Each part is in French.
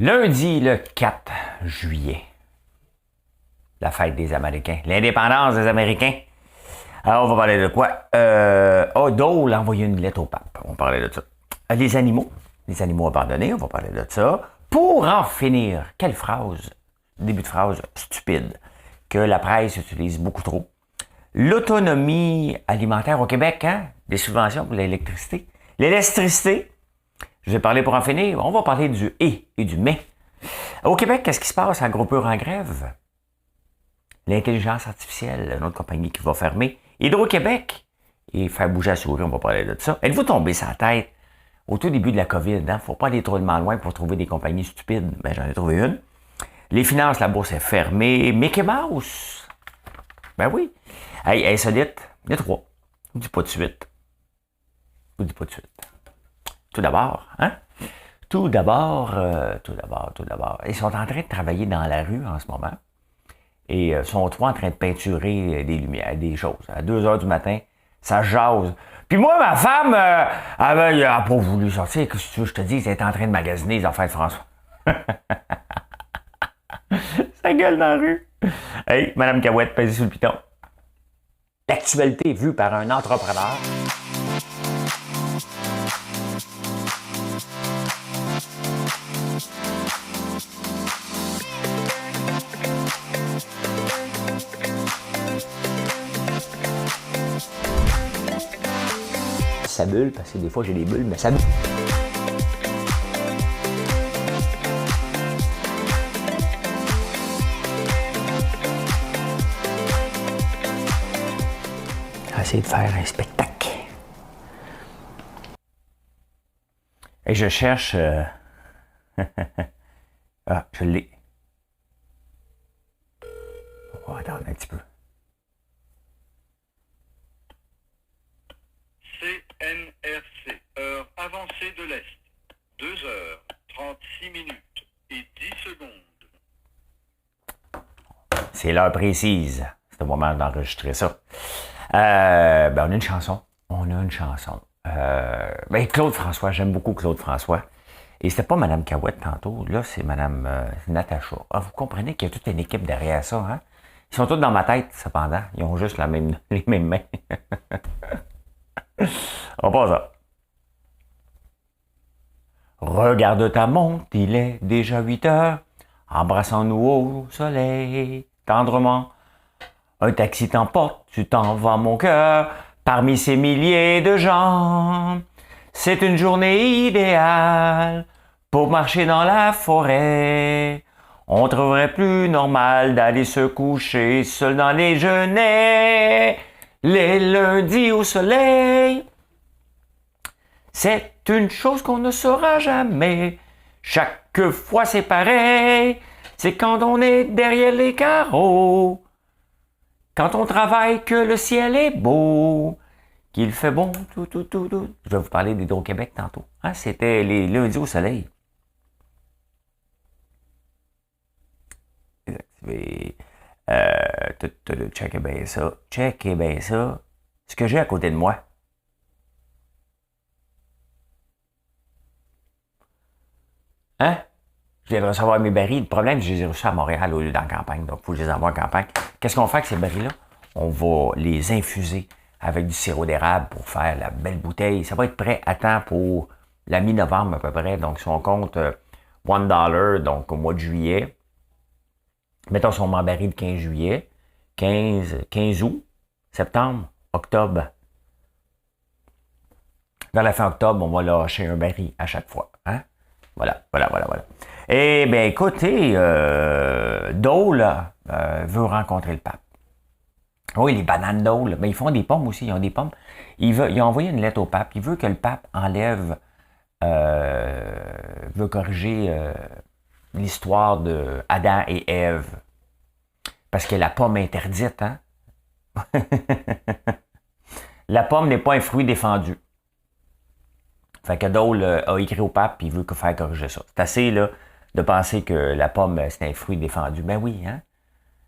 Lundi, le 4 juillet, la fête des Américains, l'indépendance des Américains. Alors, on va parler de quoi? Dole a envoyé une lettre au pape. On va parler de ça. Les animaux abandonnés, on va parler de ça. Pour en finir, quelle phrase, début de phrase stupide, que la presse utilise beaucoup trop. L'autonomie alimentaire au Québec, hein? Des subventions pour l'électricité. L'électricité, je vais parler pour en finir. On va parler du « et » du « mais ». Au Québec, qu'est-ce qui se passe? Agropur en grève. L'intelligence artificielle, une autre compagnie qui va fermer. Hydro-Québec. Et faire bouger la souris, on va parler de ça. Êtes-vous tombé sur la tête au tout début de la COVID? Hein? Faut pas aller trop loin pour trouver des compagnies stupides. Ben, j'en ai trouvé une. Les finances, la bourse est fermée. Mickey Mouse. Ben oui. Hey, insolite. Il y a trois. Je vous dis pas de suite. Je vous dis pas de suite. Tout d'abord, hein? Tout d'abord. Ils sont en train de travailler dans la rue en ce moment. Et sont trois en train de peinturer des lumières, des choses. À 2 heures du matin, ça jase. Puis moi, ma femme, elle n'a pas voulu sortir. Qu'est-ce que tu veux, je te dis, elle est en train de magasiner les affaires de François. Ça gueule dans la rue. Hey, Madame Cahouette, pèsez sur le piton. L'actualité vue par un entrepreneur. Ça bulle, parce que des fois j'ai des bulles, mais ça bulle. Essayer de faire un spectacle. Et je cherche... Ah, je l'ai. On va attendre un petit peu. CNRC, heure avancée de l'Est, 2h36 et 10 secondes. C'est l'heure précise. C'est le moment d'enregistrer ça. On a une chanson. Claude François, j'aime beaucoup Claude François. Et c'était pas Mme Cahouette tantôt, là, c'est Mme Natacha. Ah, vous comprenez qu'il y a toute une équipe derrière ça, hein? Ils sont tous dans ma tête, cependant. Ils ont juste les mêmes mains. On passe ça. Regarde ta montre, il est déjà 8 heures. Embrassons-nous au soleil, tendrement. Un taxi t'emporte, tu t'en vas mon cœur, parmi ces milliers de gens. C'est une journée idéale pour marcher dans la forêt. On trouverait plus normal d'aller se coucher seul dans les genêts. Les lundis au soleil, c'est une chose qu'on ne saura jamais. Chaque fois c'est pareil, c'est quand on est derrière les carreaux. Quand on travaille que le ciel est beau, qu'il fait bon, tout. Je vais vous parler d'Hydro-Québec tantôt. Hein, c'était les lundis au soleil. Désactiver. Checkez bien ça. Ce que j'ai à côté de moi. Hein? Je viens de recevoir mes barils. Le problème, je les ai reçus à Montréal au lieu d'en campagne. Donc, il faut que je les envoie en campagne. Qu'est-ce qu'on fait avec ces barils-là? On va les infuser avec du sirop d'érable pour faire la belle bouteille. Ça va être prêt à temps pour la mi-novembre à peu près. Donc, si on compte $1, donc au mois de juillet, mettons si on met en baril de 15 juillet, 15 août, septembre, octobre. Dans la fin octobre, on va lâcher un baril à chaque fois. Hein? Voilà. Eh bien, écoutez, Dole veut rencontrer le pape. Oui, les bananes Dole, mais ils font des pommes aussi, ils ont des pommes. Il a envoyé une lettre au pape. Il veut que le pape enlève, veut corriger l'histoire de Adam et Ève. Parce que la pomme est interdite, hein? La pomme n'est pas un fruit défendu. Fait que Dole a écrit au pape et il veut faire corriger ça. C'est assez là, de penser que la pomme, c'est un fruit défendu. Ben oui, hein?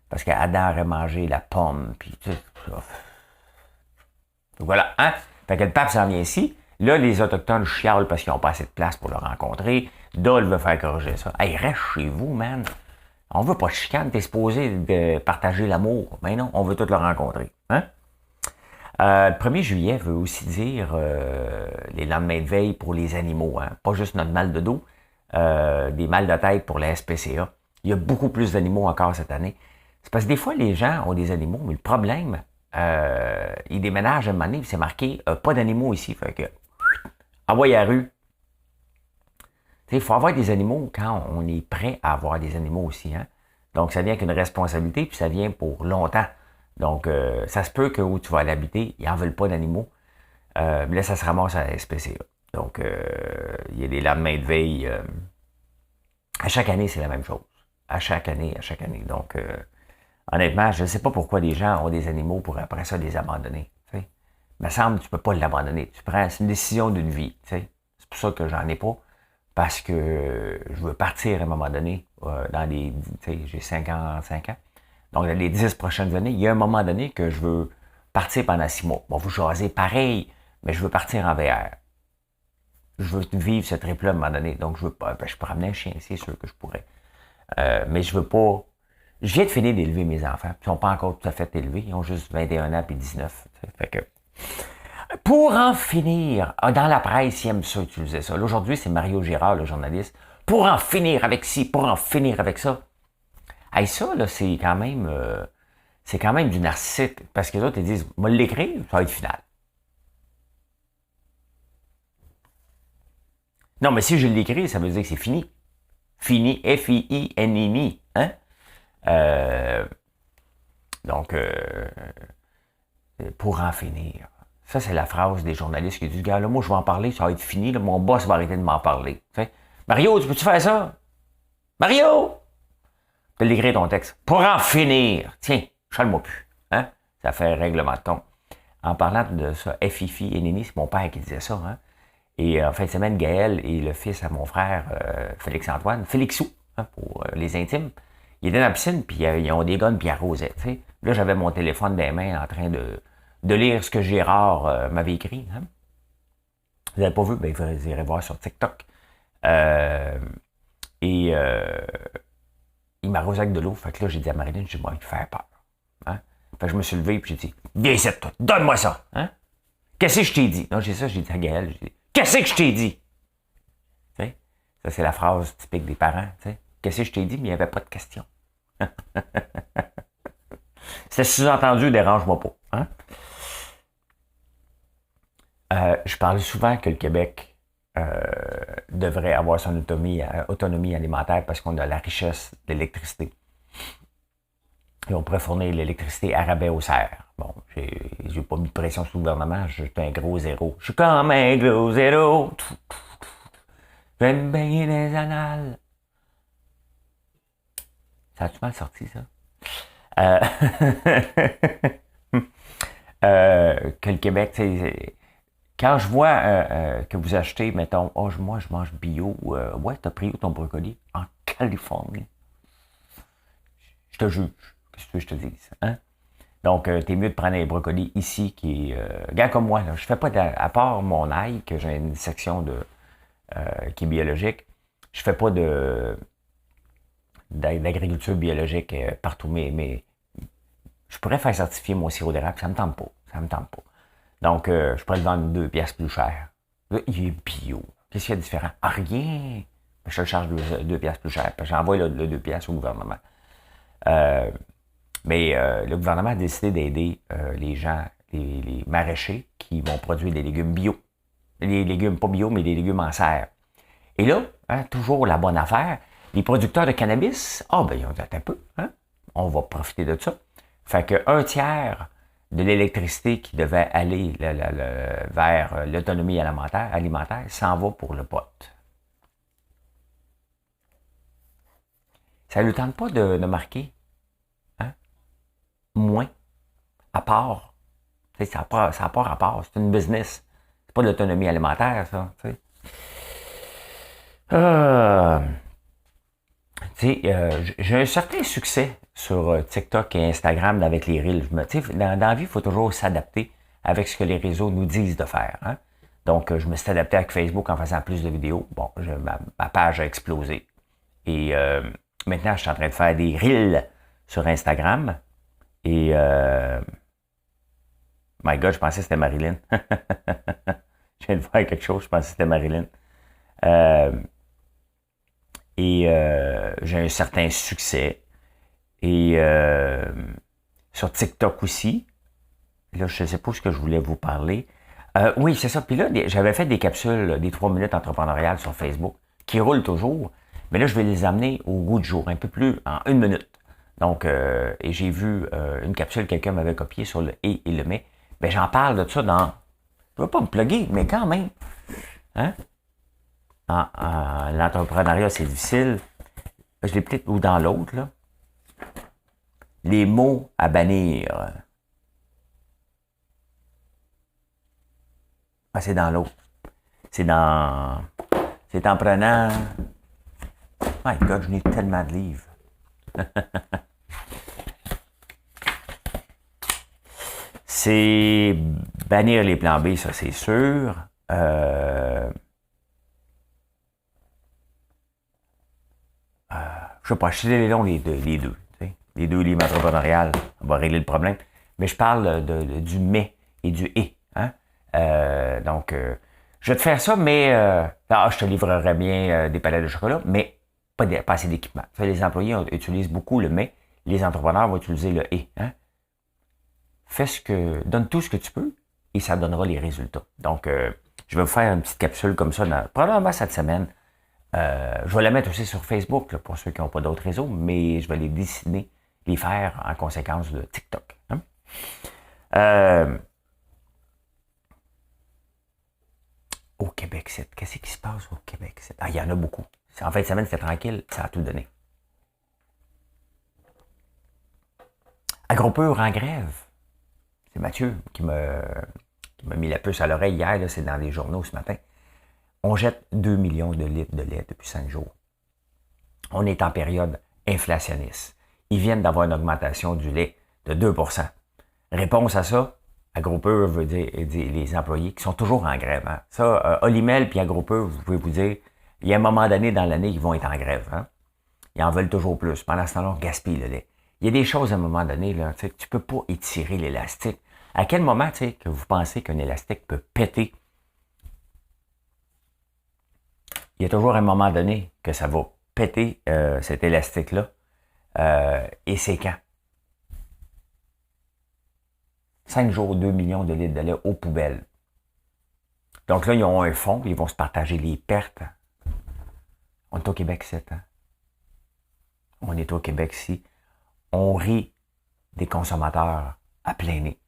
Parce qu'Adam aurait mangé la pomme, puis tout. Voilà, hein? Fait que le pape s'en vient ici. Là, les Autochtones chialent parce qu'ils n'ont pas assez de place pour le rencontrer. Dole veut faire corriger ça. Hey, reste chez vous, man. On veut pas de chicane, t'es supposé de partager l'amour. Mais non, on veut tous le rencontrer. Hein? Le 1er juillet veut aussi dire les lendemains de veille pour les animaux. Hein? Pas juste notre mal de dos, des mal de tête pour la SPCA. Il y a beaucoup plus d'animaux encore cette année. C'est parce que des fois, les gens ont des animaux, mais le problème, ils déménagent à un moment donné, c'est marqué pas d'animaux ici. Fait que, envoie à la rue. Il faut avoir des animaux quand on est prêt à avoir des animaux aussi. Hein? Donc, ça vient qu'une responsabilité, puis ça vient pour longtemps. Donc, ça se peut que où tu vas l'habiter, ils n'en veulent pas d'animaux. Mais là, ça se ramasse à la SPCA. Donc, il y a des lendemains de veille. À chaque année, c'est la même chose. À chaque année. Donc, honnêtement, je ne sais pas pourquoi les gens ont des animaux pour après ça les abandonner. T'sais. Il me semble que tu ne peux pas l'abandonner. C'est une décision d'une vie. T'sais. C'est pour ça que j'en ai pas. Parce que je veux partir à un moment donné, dans les, j'ai 55 ans. Donc, dans les 10 prochaines années, il y a un moment donné que je veux partir pendant 6 mois. Bon, vous jaser pareil, mais je veux partir en VR. Je veux vivre ce trip-là à un moment donné. Donc, je veux pas, je peux ramener un chien, c'est sûr que je pourrais. Mais je veux pas. Je viens de finir d'élever mes enfants. Ils sont pas encore tout à fait élevés. Ils ont juste 21 ans puis 19. Fait que. Pour en finir, dans la presse, ils aiment ça, utiliser ça. Là, aujourd'hui, c'est Mario Girard, le journaliste. Pour en finir avec ci, pour en finir avec ça. Hey, ça, là, c'est quand même du narcissique. Parce que les autres, ils disent, moi, l'écrire, ça va être final. Non, mais si je l'écris, ça veut dire que c'est fini. Fini, F-I-I-N-I-N-I. Hein? Donc, pour en finir. Ça, c'est la phrase des journalistes qui disent, gars, là, moi, je vais en parler, ça va être fini, là, mon boss va arrêter de m'en parler. T'sais? Mario, tu peux-tu faire ça? Mario! Tu l'écrire ton texte. Pour en finir. Tiens, chale-moi plus. Hein? Ça fait règlement de ton. En parlant de ça, Fifi et Nini, c'est mon père qui disait ça. Hein? Et en fin de semaine, Gaël et le fils à mon frère, Félix-Antoine, Félixou, hein, pour les intimes, ils étaient dans la piscine, puis ils ont des guns, puis ils arrosaient. T'sais? Là, j'avais mon téléphone dans les mains en train de lire ce que Gérard m'avait écrit. Hein? Vous n'avez pas vu? Ben, vous irez voir sur TikTok. Il m'arrosait avec de l'eau. Fait que là, j'ai dit à Marilyn, j'ai moi, il faire peur. Hein? Fait que je me suis levé et j'ai dit, viens ici, toi, donne-moi ça. Hein? Qu'est-ce que je t'ai dit? Non, j'ai dit à Gaël, j'ai dit, qu'est-ce que je t'ai dit? T'sais? Ça, c'est la phrase typique des parents. T'sais? Qu'est-ce que je t'ai dit? Mais il n'y avait pas de question. C'était sous-entendu, dérange-moi pas. Hein? Je parle souvent que le Québec devrait avoir son autonomie alimentaire parce qu'on a la richesse d'électricité. Et on pourrait fournir l'électricité à rabais aux serres. Bon, j'ai pas mis de pression sur le gouvernement, je suis un gros zéro. Je suis comme un gros zéro. Je vais me baigner dans les annales. Ça a-tu mal sorti, ça? Que le Québec, quand je vois que vous achetez, mettons, moi je mange bio, ouais, t'as pris où ton brocoli? En Californie. Je te juge. Qu'est-ce que tu veux que je te dise? Hein? Donc, t'es mieux de prendre les brocolis ici qui est. Gars comme moi, là, je fais pas à part mon ail, que j'ai une section qui est biologique, je fais pas d'agriculture biologique partout, mais je pourrais faire certifier mon sirop d'érable, ça me tente pas. Donc, je pourrais le vendre 2 piastres plus cher. Là, il est bio. Qu'est-ce qu'il y a de différent? Ah, rien. Je te le charge 2 piastres plus cher. J'envoie le 2 piastres au gouvernement. Mais le gouvernement a décidé d'aider les gens, les maraîchers qui vont produire des légumes bio. Les légumes pas bio, mais des légumes en serre. Et là, hein, toujours la bonne affaire, les producteurs de cannabis, ils ont dit un peu, hein? On va profiter de ça. Fait que 1/3 de l'électricité qui devait aller vers l'autonomie alimentaire s'en va pour le pot. Ça ne lui tente pas de marquer, hein? Moins, à part. Ça n'a pas rapport, c'est une business. C'est pas de l'autonomie alimentaire, ça. J'ai un certain succès sur TikTok et Instagram avec les Reels. Dans la vie, il faut toujours s'adapter avec ce que les réseaux nous disent de faire. Hein? Donc, je me suis adapté avec Facebook en faisant plus de vidéos. Bon, ma page a explosé. Et maintenant, je suis en train de faire des reels sur Instagram. Et, my God, je pensais que c'était Marilyn. Je viens de faire quelque chose, je pensais que c'était Marilyn. J'ai un certain succès. Et sur TikTok aussi. Là, je ne sais pas ce que je voulais vous parler. Oui, c'est ça. Puis là, j'avais fait des capsules, des 3 minutes entrepreneuriales sur Facebook, qui roulent toujours. Mais là, je vais les amener au goût du jour, un peu plus en 1 minute. Donc, et j'ai vu une capsule, quelqu'un m'avait copié sur le et le mais. Ben, j'en parle de ça dans... Je ne veux pas me plugger, mais quand même. Hein? L'entrepreneuriat, c'est difficile. Je l'ai peut-être... Ou dans l'autre, là. Les mots à bannir. Ah, c'est dans l'autre. C'est en prenant... My God, je n'ai tellement de livres. C'est bannir les plans B, ça c'est sûr. Je sais pas, je suis les longs les deux. Les deux livres entrepreneuriales, on va régler le problème. Mais je parle du mais et du et. Hein? Donc, je vais te faire ça, mais je te livrerai bien des palettes de chocolat, mais pas assez d'équipement. Les employés utilisent beaucoup le mais, les entrepreneurs vont utiliser le et. Hein? Donne tout ce que tu peux et ça donnera les résultats. Donc, je vais vous faire une petite capsule comme ça, probablement cette semaine. Je vais la mettre aussi sur Facebook, là, pour ceux qui n'ont pas d'autres réseaux, mais je vais les dessiner, les faire en conséquence de TikTok. Hein? Au Québec, qu'est-ce qui se passe au Québec? Il y en a beaucoup. En fin de semaine, c'était tranquille, ça a tout donné. Agropur en grève. C'est Mathieu qui m'a mis la puce à l'oreille hier, là, c'est dans les journaux ce matin. On jette 2 millions de litres de lait depuis 5 jours. On est en période inflationniste. Ils viennent d'avoir une augmentation du lait de 2%. Réponse à ça, Agropur veut dire les employés qui sont toujours en grève. Hein. Ça, Olimel puis Agropur, vous pouvez vous dire, il y a un moment donné dans l'année, ils vont être en grève. Hein. Ils en veulent toujours plus. Pendant ce temps-là, on gaspille le lait. Il y a des choses à un moment donné, là, tu ne peux pas étirer l'élastique. À quel moment que vous pensez qu'un élastique peut péter? Il y a toujours un moment donné que ça va péter cet élastique-là. Et c'est quand? 5 jours, 2 millions de litres de lait aux poubelles. Donc là, ils ont un fonds, ils vont se partager les pertes. On est au Québec, c'est hein? On est au Québec, ici. On rit des consommateurs à plein nez.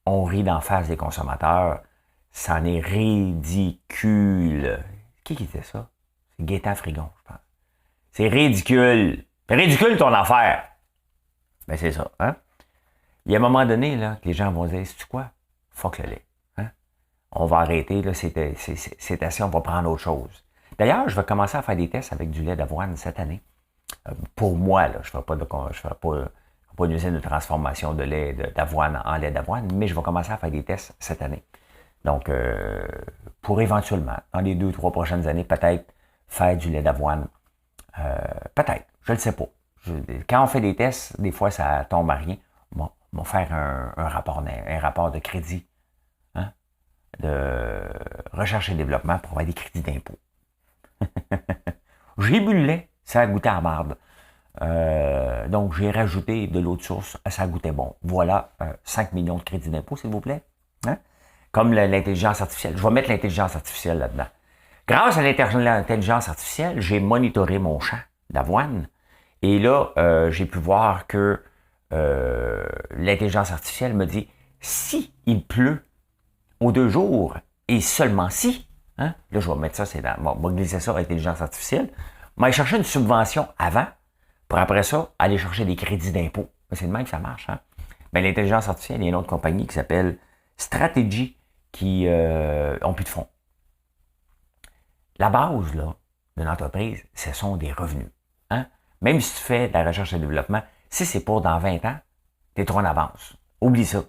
On rit d'en face des consommateurs. C'en est ridicule. Qui disait ça? C'est Gaétan Frigon, je pense. C'est ridicule. C'est ridicule ton affaire. Ben c'est ça, hein? Il y a un moment donné, là, que les gens vont dire, c'est quoi? Fuck le lait. Hein? On va arrêter, là, c'est assez, on va prendre autre chose. D'ailleurs, je vais commencer à faire des tests avec du lait d'avoine cette année. Pour moi, là, je ne ferai pas une usine de transformation de lait d'avoine en lait d'avoine, mais je vais commencer à faire des tests cette année. Donc, pour éventuellement, dans les 2-3 prochaines années, peut-être faire du lait d'avoine. Peut-être, je ne le sais pas. Quand on fait des tests, des fois, ça tombe à rien. Bon, on va faire un rapport de crédit, hein, de recherche et développement pour avoir des crédits d'impôt. J'ai bu le lait, ça a goûté à marde. Donc, j'ai rajouté de l'eau de source, ça a goûté bon. Voilà, 5 millions de crédits d'impôt, s'il vous plaît. Hein? Comme l'intelligence artificielle. Je vais mettre l'intelligence artificielle là-dedans. Grâce à l'intelligence artificielle, j'ai monitoré mon champ d'avoine. Et là, j'ai pu voir que l'intelligence artificielle me dit, si il pleut aux 2 jours, et seulement si, hein, là, je vais mettre ça, on va glisser ça à l'intelligence artificielle, on va aller chercher une subvention avant, pour après ça, aller chercher des crédits d'impôt. C'est de même que ça marche. Hein? Ben, l'intelligence artificielle, il y a une autre compagnie qui s'appelle Stratégie qui ont plus de fonds. La base là, d'une entreprise, ce sont des revenus. Hein? Même si tu fais de la recherche et développement, si c'est pour dans 20 ans, tu es trop en avance. Oublie ça.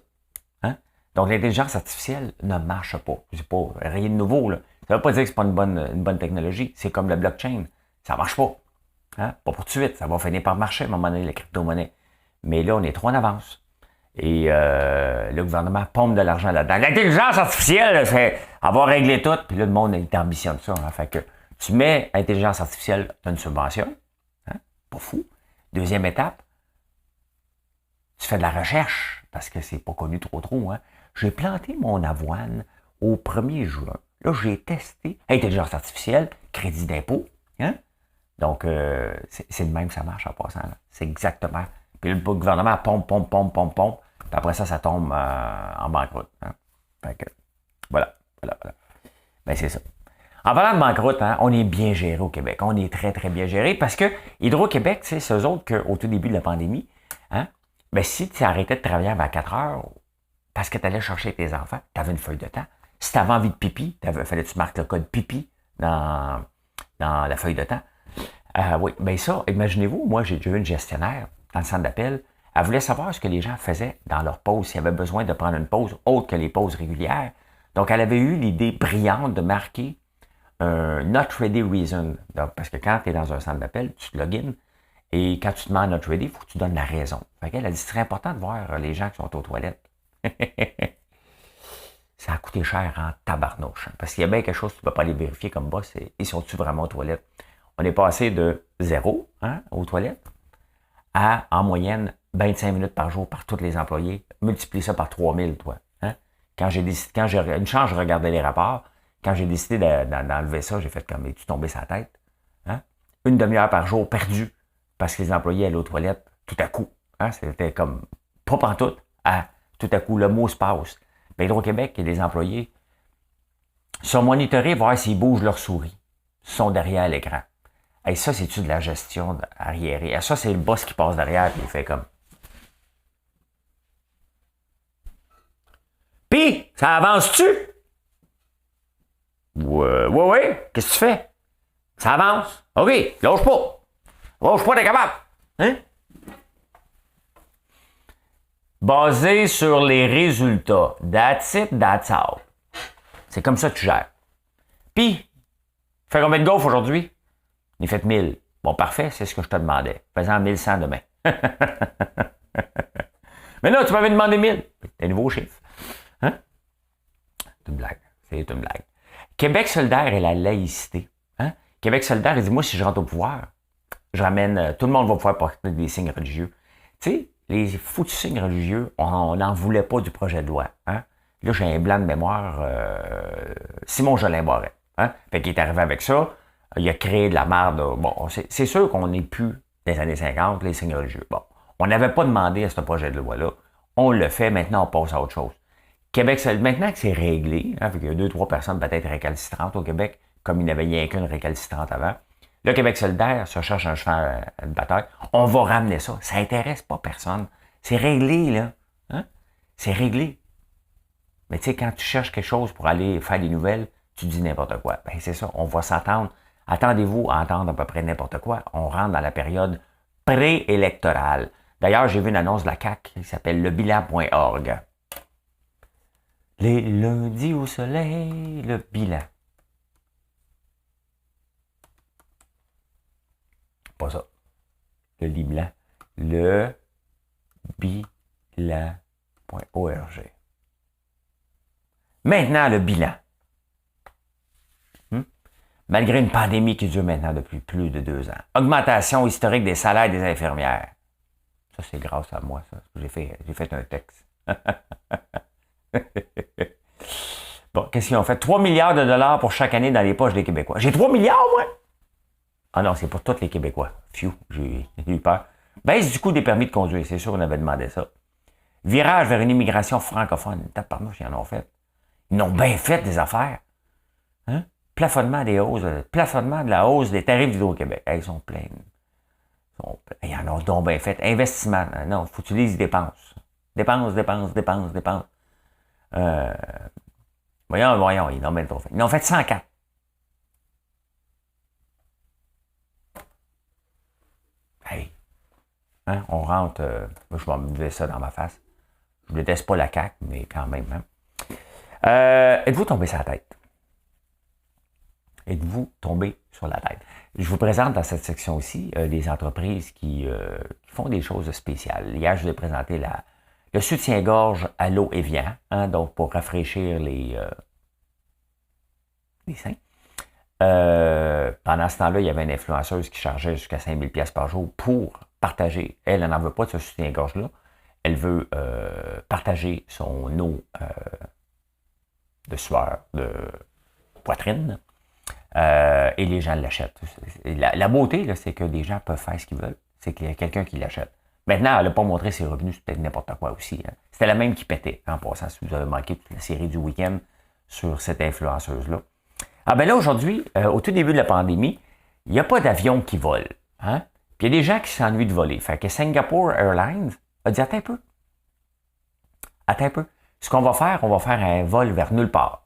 Hein? Donc, l'intelligence artificielle ne marche pas. C'est pas rien de nouveau, là. Ça ne veut pas dire que c'est pas une bonne technologie. C'est comme la blockchain. Ça marche pas. Hein? Pas pour tout de suite. Ça va finir par marcher à un moment donné, la crypto-monnaie. Mais là, on est trop en avance. Et le gouvernement pompe de l'argent là-dedans. L'intelligence artificielle, c'est avoir réglé tout. Puis là, le monde il ambitionne ça. Hein? Fait que tu mets intelligence artificielle dans une subvention. Hein? Pas fou. Deuxième étape, tu fais de la recherche. Parce que c'est pas connu trop. Hein? J'ai planté mon avoine au 1er juin. Là, j'ai testé intelligence artificielle, crédit d'impôt. Hein? Donc, c'est le même, ça marche en passant. C'est exactement. Puis le gouvernement pompe. Puis après ça tombe en banqueroute. Hein? Fait que, voilà. Ben, c'est ça. En parlant de banqueroute, hein, on est bien géré au Québec. On est très, très bien géré parce que Hydro-Québec, c'est eux autres qu'au tout début de la pandémie, hein, ben, si tu arrêtais de travailler à 4 heures parce que tu allais chercher tes enfants, tu avais une feuille de temps. Si tu avais envie de pipi, fallait que tu marques le code pipi dans la feuille de temps. Oui, bien ça, imaginez-vous, moi j'ai déjà eu une gestionnaire dans le centre d'appel, elle voulait savoir ce que les gens faisaient dans leur pause, s'il y avait besoin de prendre une pause autre que les pauses régulières. Donc, elle avait eu l'idée brillante de marquer un Not Ready Reason. Donc, parce que quand tu es dans un centre d'appel, tu te logines, et quand tu te mets en Not Ready, il faut que tu donnes la raison. Fait qu'elle a dit, c'est très important de voir les gens qui sont aux toilettes. Ça a coûté cher en tabarnouche. Hein, parce qu'il y a bien quelque chose que tu ne peux pas aller vérifier comme boss, c'est ils sont-tu vraiment aux toilettes? On est passé de 0 hein, aux toilettes à, en moyenne, 25 minutes par jour par tous les employés. Multiplie ça par 3000, toi. Hein? Quand j'ai une chance, je regardais les rapports. Quand j'ai décidé d'enlever ça, j'ai fait comme, es-tu tombé sa tête? Hein? Une demi-heure par jour perdue parce que les employés allaient aux toilettes tout à coup. Hein? C'était comme, pas pantoute, à tout à coup, le mot se passe. Ben, Hydro-Québec et les employés sont monitorés, voir s'ils bougent leur souris. Ils sont derrière l'écran. Et ça, c'est-tu de la gestion arriérée? Et ça, c'est le boss qui passe derrière et il fait comme. Pis, ça avance-tu? Ouais. Qu'est-ce que tu fais? Ça avance. OK, lâche pas. Lâche pas, t'es capable. Hein? Basé sur les résultats. That's it, that's all. C'est comme ça que tu gères. Puis, fais combien de gaufres aujourd'hui? J'en ai fait 1000. Bon, parfait, c'est ce que je te demandais. Fais-en 1100 demain. Mais là, tu m'avais demandé 1000. C'est un nouveau chiffre. Hein? C'est une blague. C'est une blague. Québec solidaire et la laïcité. Hein? Québec solidaire, il dit, moi, si je rentre au pouvoir, je ramène, tout le monde va pouvoir porter des signes religieux. Tu sais, les foutus signes religieux, on n'en voulait pas du projet de loi. Hein? Là, j'ai un blanc de mémoire, Simon Jolin-Barrette. Hein? Fait qu'il est arrivé avec ça, il a créé de la merde. Bon, c'est sûr qu'on n'est plus des années 50, les signes religieux. Bon, on n'avait pas demandé à ce projet de loi-là. On le fait, maintenant on passe à autre chose. Québec, maintenant que c'est réglé, hein, il y a 2-3 personnes peut-être récalcitrantes au Québec, comme il n'y avait rien qu'une récalcitrante avant. Le Québec solidaire se cherche un cheval de bataille. On va ramener ça. Ça n'intéresse pas personne. C'est réglé, là. Hein? C'est réglé. Mais tu sais, quand tu cherches quelque chose pour aller faire des nouvelles, tu dis n'importe quoi. Ben c'est ça, on va s'attendre. Attendez-vous à entendre à peu près n'importe quoi. On rentre dans la période préélectorale. D'ailleurs, j'ai vu une annonce de la CAQ qui s'appelle lebilan.org. Les lundis au soleil, le bilan. Pas ça. Le lit blanc. Le bilan.org. Maintenant, le bilan. Malgré une pandémie qui dure maintenant depuis plus de 2 ans. Augmentation historique des salaires des infirmières. Ça, c'est grâce à moi, ça. J'ai fait un texte. Bon, qu'est-ce qu'ils ont fait? 3 milliards de dollars pour chaque année dans les poches des Québécois. J'ai 3 milliards, moi? Ah non, c'est pour tous les Québécois. Phew, j'ai eu peur. Baisse du coût des permis de conduire, c'est sûr qu'on avait demandé ça. Virage vers une immigration francophone. Tabarnouche, ils en ont fait. Ils ont bien fait des affaires. Hein? Plafonnement des hausses, plafonnement de la hausse des tarifs d'Hydro-Québec. Ils sont pleins. Ils en ont donc bien fait. Investissement. Non, il faut que tu lises dépenses. Dépenses. Voyons, ils en ont bien trop fait. Ils en ont fait 104. Hey. Hein, on rentre. Moi, je vais me dire ça dans ma face. Je déteste pas la CAQ, mais quand même. Hein. Êtes-vous tombé sur la tête? Êtes-vous tombé sur la tête? Je vous présente dans cette section aussi des entreprises qui font des choses spéciales. Hier, je vous ai présenté le soutien-gorge à l'eau Evian, hein, donc pour rafraîchir les seins. Pendant ce temps-là, il y avait une influenceuse qui chargeait jusqu'à 5000 $ par jour pour partager. Elle n'en veut pas de ce soutien-gorge-là. Elle veut partager son eau de sueur, de poitrine. Et les gens l'achètent. La beauté, là, c'est que des gens peuvent faire ce qu'ils veulent. C'est qu'il y a quelqu'un qui l'achète. Maintenant, elle n'a pas montré ses revenus, c'est peut-être n'importe quoi aussi. Hein. C'était la même qui pétait, en passant, si vous avez manqué toute la série du week-end sur cette influenceuse-là. Ah ben là, aujourd'hui, au tout début de la pandémie, il n'y a pas d'avion qui vole. Hein? Puis il y a des gens qui s'ennuient de voler. Fait que Singapore Airlines a dit, attends un peu. Attends un peu. Ce qu'on va faire, on va faire un vol vers nulle part.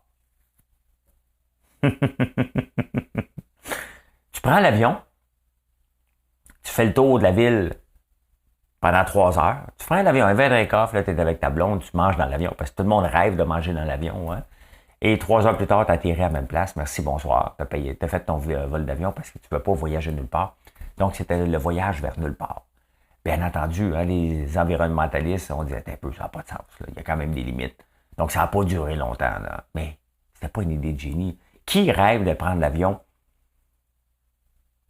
Tu prends l'avion, tu fais le tour de la ville pendant 3 heures, tu prends l'avion, un verre de récoff, là, tu es avec ta blonde, tu manges dans l'avion, parce que tout le monde rêve de manger dans l'avion, hein? Et 3 heures plus tard, tu as atterri à la même place, merci, bonsoir, tu as fait ton vol d'avion parce que tu ne peux pas voyager nulle part. Donc, c'était le voyage vers nulle part. Bien entendu, hein, les environnementalistes ont dit, un peu, ça n'a pas de sens, là. Il y a quand même des limites. Donc, ça n'a pas duré longtemps, là. Mais c'était pas une idée de génie. Qui rêve de prendre l'avion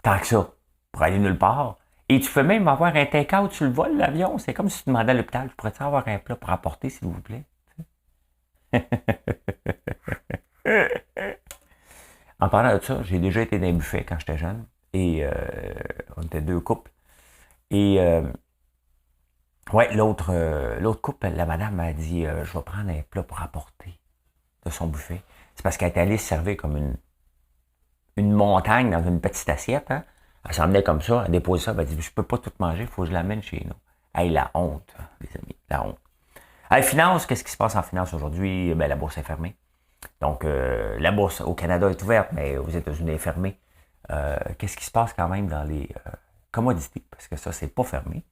tant que ça, pour aller nulle part? Et tu peux même avoir un take-out sur le vol, l'avion. C'est comme si tu demandais à l'hôpital, je pourrais-tu avoir un plat pour apporter, s'il vous plaît? En parlant de ça, j'ai déjà été dans un buffet quand j'étais jeune. Et on était 2 couples. Et ouais, l'autre couple, la madame m'a dit je vais prendre un plat pour apporter de son buffet. C'est parce qu'elle était allée se servir comme une montagne dans une petite assiette. Hein? Elle s'emmenait comme ça, elle déposait ça, elle dit je peux pas tout manger, il faut que je l'amène chez nous. Hey, la honte, les amis, la honte. Hey, finance, qu'est-ce qui se passe en finance aujourd'hui? Ben, la bourse est fermée. Donc, la bourse au Canada est ouverte, mais aux États-Unis elle est fermée. Qu'est-ce qui se passe quand même dans les commodités? Parce que ça, c'est pas fermé.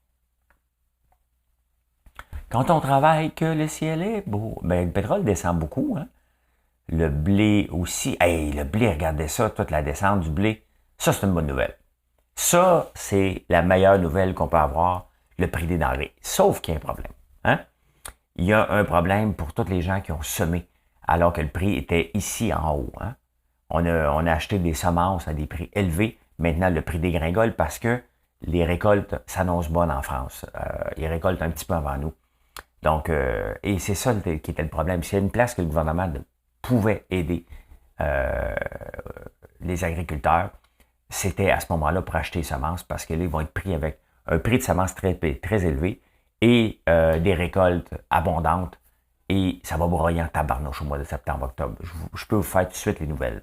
Quand on travaille, que le ciel est beau. Ben, le pétrole descend beaucoup, hein? Le blé aussi. Hey, le blé, regardez ça, toute la descente du blé. Ça, c'est une bonne nouvelle. Ça, c'est la meilleure nouvelle qu'on peut avoir, le prix des denrées. Sauf qu'il y a un problème. Hein? Il y a un problème pour tous les gens qui ont semé, alors que le prix était ici en haut. Hein? On a acheté des semences à des prix élevés. Maintenant, le prix dégringole parce que les récoltes s'annoncent bonnes en France. Ils récoltent un petit peu avant nous. Donc, et c'est ça qui était le problème. S'il y a une place que le gouvernement pouvait aider les agriculteurs, c'était à ce moment-là pour acheter les semences parce que là, ils vont être pris avec un prix de semences très, très élevé et des récoltes abondantes. Et ça va broyer en tabarnouche au mois de septembre-octobre. Je peux vous faire tout de suite les nouvelles.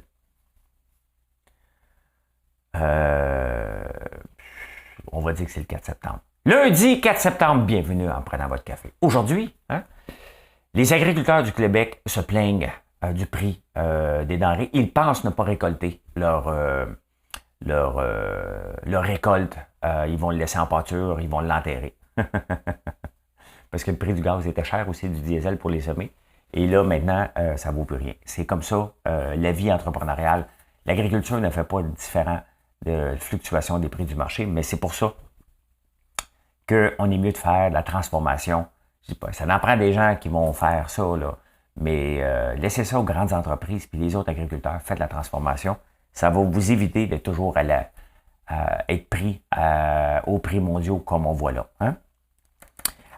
On va dire que c'est le 4 septembre. Lundi 4 septembre, bienvenue en prenant votre café. Aujourd'hui, hein, les agriculteurs du Québec se plaignent du prix des denrées. Ils pensent ne pas récolter leur récolte. Ils vont le laisser en pâture, ils vont l'enterrer. Parce que le prix du gaz était cher aussi, du diesel pour les semer. Et là, maintenant, ça ne vaut plus rien. C'est comme ça, la vie entrepreneuriale. L'agriculture ne fait pas différent de fluctuation des prix du marché, mais c'est pour ça qu'on est mieux de faire de la transformation. Je dis pas, ça en prend des gens qui vont faire ça, là, mais laissez ça aux grandes entreprises puis les autres agriculteurs, faites la transformation. Ça va vous éviter de toujours être pris aux prix mondiaux comme on voit là. Hein?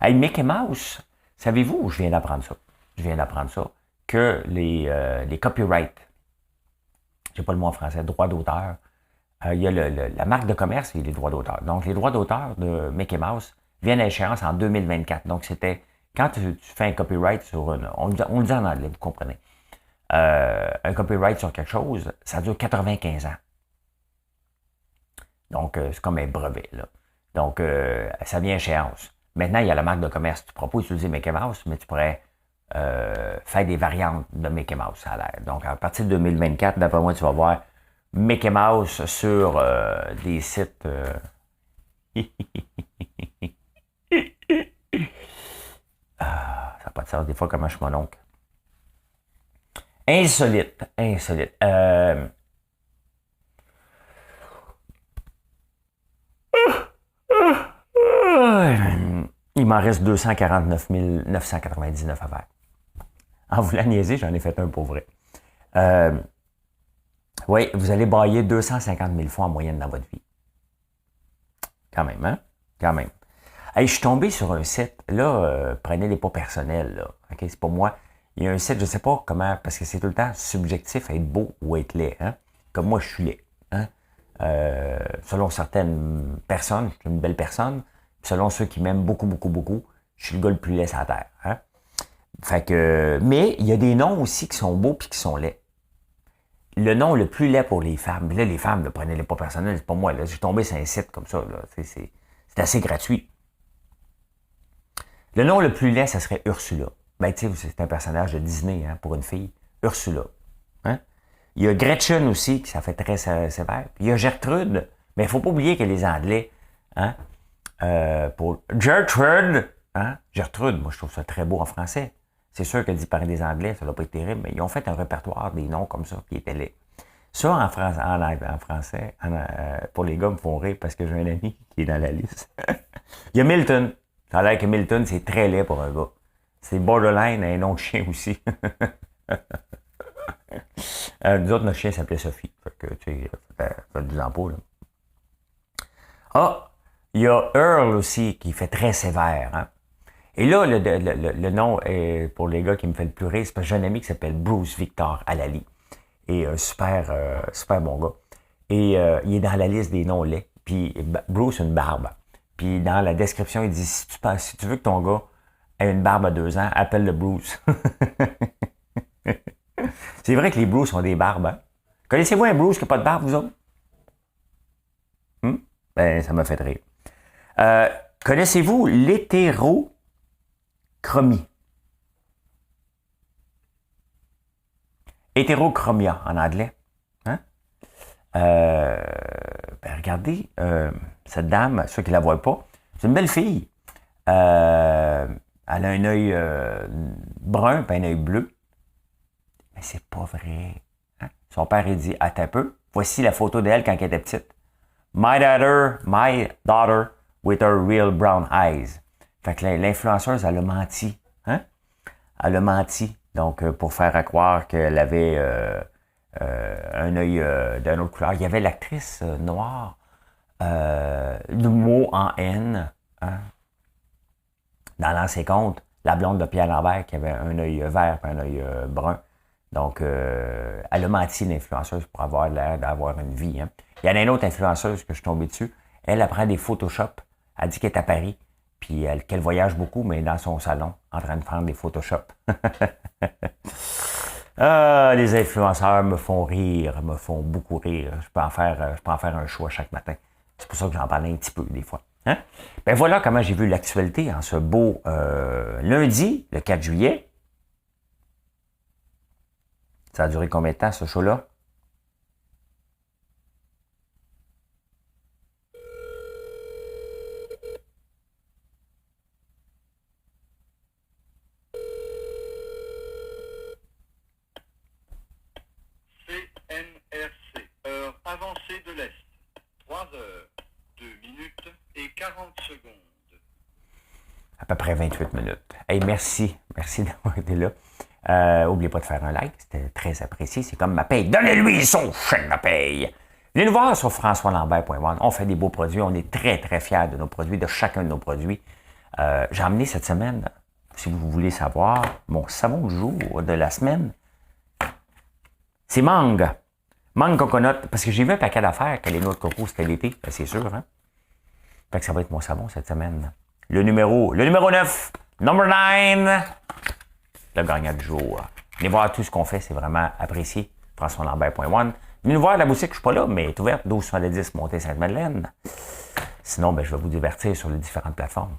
Hey, Mickey Mouse, savez-vous où je viens d'apprendre ça? Je viens d'apprendre ça, que les copyrights, j'ai pas le mot en français, droits d'auteur, il y a la marque de commerce et les droits d'auteur. Donc, les droits d'auteur de Mickey Mouse viennent à échéance en 2024. Donc, c'était quand tu fais un copyright sur on le dit en anglais, vous comprenez. Un copyright sur quelque chose, ça dure 95 ans. Donc, c'est comme un brevet, là. Donc, ça vient à échéance. Maintenant, il y a la marque de commerce. Tu ne pourras pas utiliser Mickey Mouse, mais tu pourrais faire des variantes de Mickey Mouse à l'air. Donc, à partir de 2024, d'après moi, tu vas voir Mickey Mouse sur des sites... ça n'a pas de sens. Des fois, comment je suis mon oncle. Insolite. Insolite. Il m'en reste 249 999 à faire. En voulant niaiser, j'en ai fait un pour vrai. Oui, vous allez brailler 250 000 fois en moyenne dans votre vie. Quand même, hein? Quand même. Hey, je suis tombé sur un site, là, prenez les pas personnels, là. OK, c'est pas moi. Il y a un site, je sais pas comment, parce que c'est tout le temps subjectif à être beau ou être laid, hein? Comme moi, je suis laid, hein? Selon certaines personnes, je suis une belle personne. Selon ceux qui m'aiment beaucoup, beaucoup, beaucoup, je suis le gars le plus laid sur la terre, hein? Fait que, mais il y a des noms aussi qui sont beaux puis qui sont laids. Le nom le plus laid pour les femmes, là, les femmes, ne prenez-les pas personnels, c'est pas moi, là, j'ai tombé sur un site comme ça, là, c'est assez gratuit. Le nom le plus laid, ça serait Ursula. Ben, tu sais, c'est un personnage de Disney, hein, pour une fille. Ursula. Hein? Il y a Gretchen aussi, qui ça fait très sévère. Il y a Gertrude, mais il ne faut pas oublier que les Anglais, hein, pour Gertrude, hein, Gertrude, moi je trouve ça très beau en français. C'est sûr que dit par des Anglais, ça ne doit pas être terrible, mais ils ont fait un répertoire des noms comme ça qui étaient laids. Ça, en français, pour les gars, me font rire parce que j'ai un ami qui est dans la liste. Il y a Milton. Ça a l'air que Milton, c'est très laid pour un gars. C'est borderline, un nom de chien aussi. Nous autres, notre chien s'appelait Sophie. Fait que, tu sais, ça fait 10 ans pas, là. Ah, il y a Earl aussi qui fait très sévère, hein. Et là, le nom, pour les gars qui me fait le plus rire, c'est parce que j'ai un ami qui s'appelle Bruce Victor Alali. Et super bon gars. Et il est dans la liste des noms laids. Puis Bruce a une barbe. Puis dans la description, il dit, si tu veux que ton gars ait une barbe à 2 ans, appelle-le Bruce. C'est vrai que les Bruce ont des barbes, hein? Connaissez-vous un Bruce qui n'a pas de barbe, vous autres? Ben, ça m'a fait rire. Connaissez-vous l'hétérochromie? Hétérochromia en anglais. Hein? Ben regardez, cette dame, ceux qui ne la voient pas, c'est une belle fille. Elle a un œil brun et un œil bleu. Mais c'est pas vrai. Hein? Son père, il dit, attends un peu, voici la photo d'elle quand elle était petite. My daughter with her real brown eyes. Fait que l'influenceuse, elle a menti. Hein? Elle a menti. Donc, pour faire croire qu'elle avait un œil d'une autre couleur. Il y avait l'actrice noire, le mot en N, hein? Dans l'ancien conte, la blonde de Pierre Lambert qui avait un œil vert et un œil brun. Donc, elle a menti, l'influenceuse, pour avoir l'air d'avoir une vie. Hein? Il y en a une autre influenceuse que je suis tombé dessus. Elle apprend des Photoshop. Elle dit qu'elle est à Paris, puis qu'elle voyage beaucoup, mais dans son salon, en train de prendre des Photoshop. Les influenceurs me font rire, me font beaucoup rire. Je peux en faire un choix chaque matin. C'est pour ça que j'en parle un petit peu des fois. Hein? Ben voilà comment j'ai vu l'actualité en ce beau lundi, le 4 juillet. Ça a duré combien de temps, ce show-là? CNRC, heure avancée de l'Est. 3 heures, 2 minutes et 40 secondes. À peu près 28 minutes. Hey, merci d'avoir été là. N'oubliez pas de faire un like, c'était très apprécié. C'est comme ma paye. Donnez-lui son chèque de paye. Venez nous voir sur françoislambert.one. On fait des beaux produits. On est très, très fiers de nos produits, de chacun de nos produits. J'ai emmené cette semaine, si vous voulez savoir, mon savon du jour de la semaine. C'est mangue. Mangue coconut. Parce que j'ai vu un paquet d'affaires que les noix de coco, c'était l'été. Ben, c'est sûr, hein? Fait que ça va être mon savon cette semaine. Le numéro 9. Number 9. Le gagnant du jour. Venez voir tout ce qu'on fait, c'est vraiment apprécié. françoislambert.one. Venez nous voir à la boutique, je suis pas là, mais elle est ouverte, 1270 Montée Sainte-Madeleine. Sinon, ben, je vais vous divertir sur les différentes plateformes.